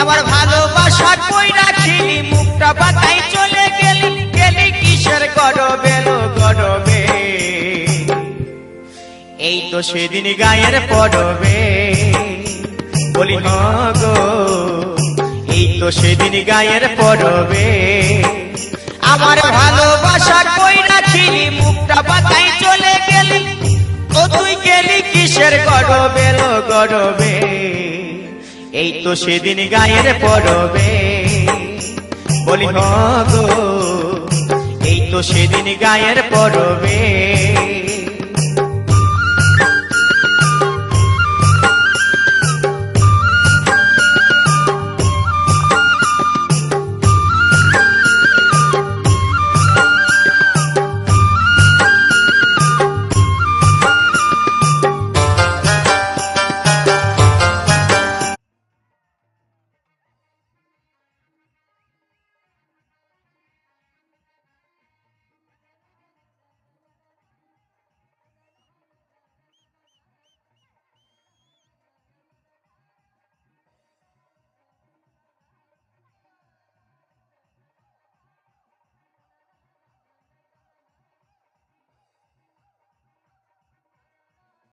আমার ভালোবাসা কই রাখিলি মুখটা বাঁকাই চলে গেলি গেলি কিসের গরবে লো গরবে এই তো সেদিন গায়ের পরবে বলি গো এই তো সেদিন গায়ের পরবে আমার ভালোবাসা কই রাখিলি মুখটা বাঁকাই চলে গেলি ও তুই গেলি কিসের গরবে লো গরবে এই তো সেদিন গায়ের পরবে বলি গো এই তো সেদিন গায়ের পরবে